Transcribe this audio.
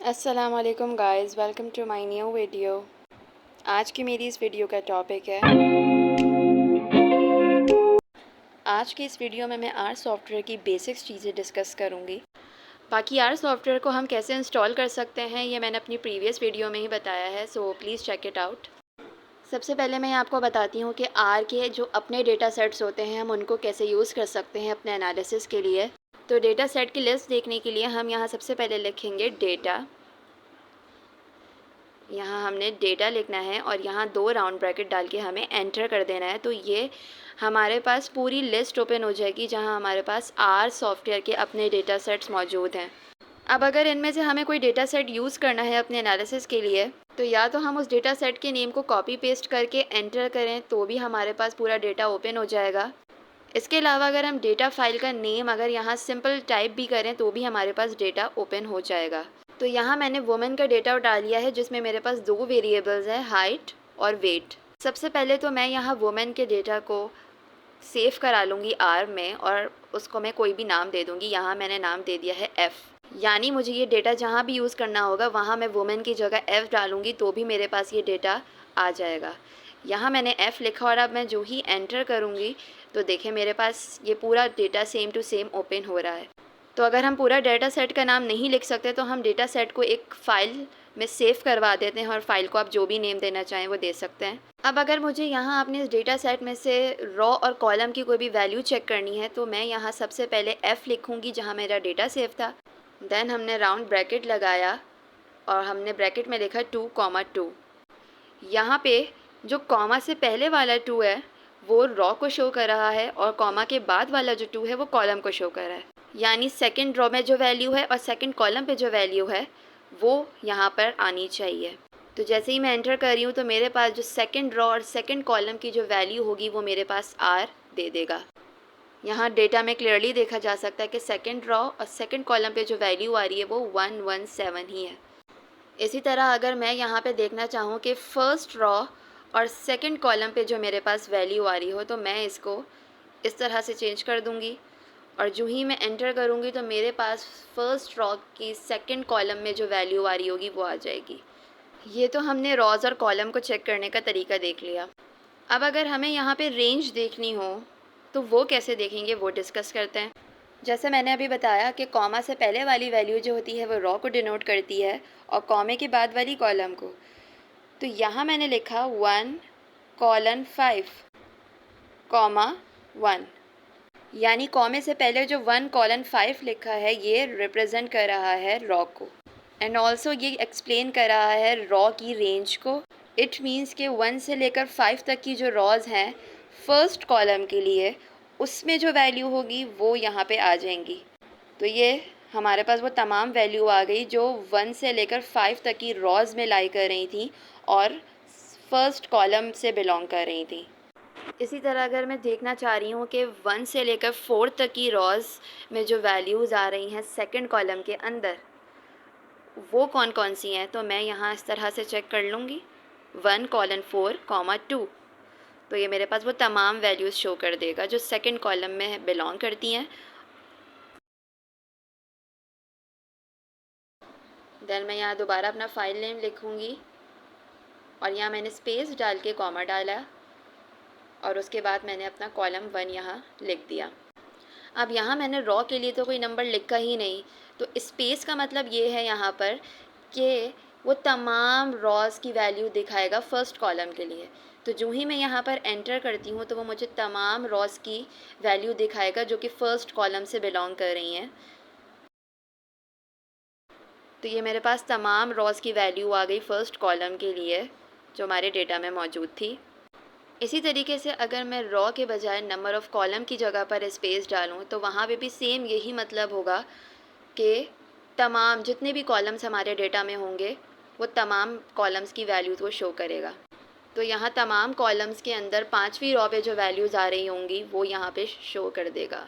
अस्सलाम वालेकुम guys, welcome to my new video. आज की मेरी इस वीडियो का टॉपिक है, आज की इस वीडियो में मैं आर सॉफ्टवेयर की बेसिक्स चीज़ें डिस्कस करूँगी। बाकी आर सॉफ्टवेयर को हम कैसे इंस्टॉल कर सकते हैं ये मैंने अपनी प्रीवियस वीडियो में ही बताया है, so please check it out. सबसे पहले मैं आपको बताती हूँ कि आर के जो अपने डेटा सेट्स होते हैं हम उनको कैसे यूज़ कर सकते हैं अपने एनालिसिस के लिए। तो डेटा सेट की लिस्ट देखने के लिए हम यहाँ सबसे पहले लिखेंगे डेटा। यहाँ हमने डेटा लिखना है और यहाँ 2 राउंड ब्रैकेट डाल के हमें एंटर कर देना है। तो ये हमारे पास पूरी लिस्ट ओपन हो जाएगी जहाँ हमारे पास आर सॉफ्टवेयर के अपने डेटा सेट्स मौजूद हैं। अब अगर इनमें से हमें कोई डेटा सेट यूज़ करना है अपने एनालिसिस के लिए, तो या तो हम उस डेटा सेट के नेम को कॉपी पेस्ट करके एंटर करें तो भी हमारे पास पूरा डेटा ओपन हो जाएगा। इसके अलावा अगर हम डेटा फाइल का नेम अगर यहाँ सिंपल टाइप भी करें तो भी हमारे पास डेटा ओपन हो जाएगा। तो यहाँ मैंने वुमेन का डेटा डाल लिया है जिसमें मेरे पास 2 वेरिएबल्स हैं, हाइट और वेट। सबसे पहले तो मैं यहाँ वुमेन के डेटा को सेव करा लूँगी आर में और उसको मैं कोई भी नाम दे दूँगी। यहाँ मैंने नाम दे दिया है एफ़, यानी मुझे ये डेटा जहाँ भी यूज़ करना होगा वहाँ मैं वुमेन की जगह एफ़ डालूँगी तो भी मेरे पास ये डेटा आ जाएगा। यहाँ मैंने एफ़ लिखा और अब मैं जो ही एंटर करूँगी तो देखें मेरे पास ये पूरा data same to same open हो रहा है। तो अगर हम पूरा डेटा सेट का नाम नहीं लिख सकते तो हम डेटा सेट को एक फ़ाइल में सेव करवा देते हैं और फाइल को आप जो भी नेम देना चाहें वो दे सकते हैं। अब अगर मुझे यहाँ अपने इस डेटा सेट में से रॉ और कॉलम की कोई भी वैल्यू चेक करनी है तो मैं यहाँ सबसे पहले एफ़ लिखूँगी जहाँ मेरा डेटा सेव था। देन हमने राउंड ब्रैकेट लगाया और हमने ब्रैकेट में लिखा 2,2। यहाँ पे जो कॉमा से पहले वाला 2 है वो रॉ को शो कर रहा है और कॉमा के बाद वाला जो 2 है वो कॉलम को शो कर रहा है। यानी सेकंड रॉ में जो वैल्यू है और सेकंड कॉलम पे जो वैल्यू है वो यहाँ पर आनी चाहिए। तो जैसे ही मैं एंटर कर रही हूँ तो मेरे पास जो सेकंड रॉ और सेकंड कॉलम की जो वैल्यू होगी वो मेरे पास आर दे देगा। यहाँ डेटा में क्लियरली देखा जा सकता है कि सेकंड रॉ और सेकंड कॉलम पे जो वैल्यू आ रही है वो 117 ही है। इसी तरह अगर मैं यहाँ पे देखना चाहूँ कि फ़र्स्ट रॉ और सेकंड कॉलम पे जो मेरे पास वैल्यू आ रही हो तो मैं इसको इस तरह से चेंज कर दूँगी और जो ही मैं एंटर करूँगी तो मेरे पास फ़र्स्ट रॉ की सेकंड कॉलम में जो वैल्यू आ रही होगी वो आ जाएगी। ये तो हमने रॉज़ और कॉलम को चेक करने का तरीका देख लिया। अब अगर हमें यहाँ पे रेंज देखनी हो तो वो कैसे देखेंगे वो डिस्कस करते हैं। जैसे मैंने अभी बताया कि कॉमा से पहले वाली वैल्यू जो होती है वो रॉ को डिनोट करती है और कॉमे के बाद वाली कॉलम को। तो यहाँ मैंने लिखा 1:5, कॉमा 1, यानी कॉमे से पहले जो 1:5 लिखा है ये रिप्रेजेंट कर रहा है रॉ को एंड ऑल्सो ये एक्सप्लेन कर रहा है रॉ की रेंज को। इट मीन्स के 1 से लेकर 5 तक की जो रॉज़ हैं फर्स्ट कॉलम के लिए उसमें जो वैल्यू होगी वो यहाँ पे आ जाएंगी। तो ये हमारे पास वो तमाम वैल्यू आ गई जो 1 से लेकर 5 तक की रॉज़ में लाई कर रही थी और फर्स्ट कॉलम से बिलोंग कर रही थी। इसी तरह अगर मैं देखना चाह रही हूँ कि 1 से लेकर 4 तक की रॉज़ में जो वैल्यूज़ आ रही हैं सेकंड कॉलम के अंदर वो कौन कौन सी हैं तो मैं यहाँ इस तरह से चेक कर लूँगी 1:4, 2। तो ये मेरे पास वो तमाम वैल्यूज़ शो कर देगा जो सेकंड कॉलम में बिलोंग करती हैं। देन मैं यहाँ दोबारा अपना फ़ाइल नेम लिखूँगी और यहाँ मैंने स्पेस डाल के कॉमा डाला और उसके बाद मैंने अपना कॉलम 1 यहाँ लिख दिया। अब यहाँ मैंने रॉ के लिए तो कोई नंबर लिखा ही नहीं, तो स्पेस का मतलब ये है यहाँ पर कि वो तमाम रॉज़ की वैल्यू दिखाएगा फ़र्स्ट कॉलम के लिए। तो जो ही मैं यहाँ पर एंटर करती हूँ तो वो मुझे तमाम रॉज़ की वैल्यू दिखाएगा जो कि फ़र्स्ट कॉलम से बिलोंग कर रही हैं। तो ये मेरे पास तमाम रॉज़ की वैल्यू आ गई फ़र्स्ट कॉलम के लिए जो हमारे डेटा में मौजूद थी। इसी तरीके से अगर मैं रॉ के बजाय नंबर ऑफ़ कॉलम की जगह पर स्पेस डालूँ तो वहाँ पे भी सेम यही मतलब होगा कि तमाम जितने भी कॉलम्स हमारे डेटा में होंगे वो तमाम कॉलम्स की वैल्यूज़ वो शो करेगा। तो यहाँ तमाम कॉलम्स के अंदर 5वीं रॉ पे जो वैल्यूज़ आ रही होंगी वो यहाँ पे शो कर देगा।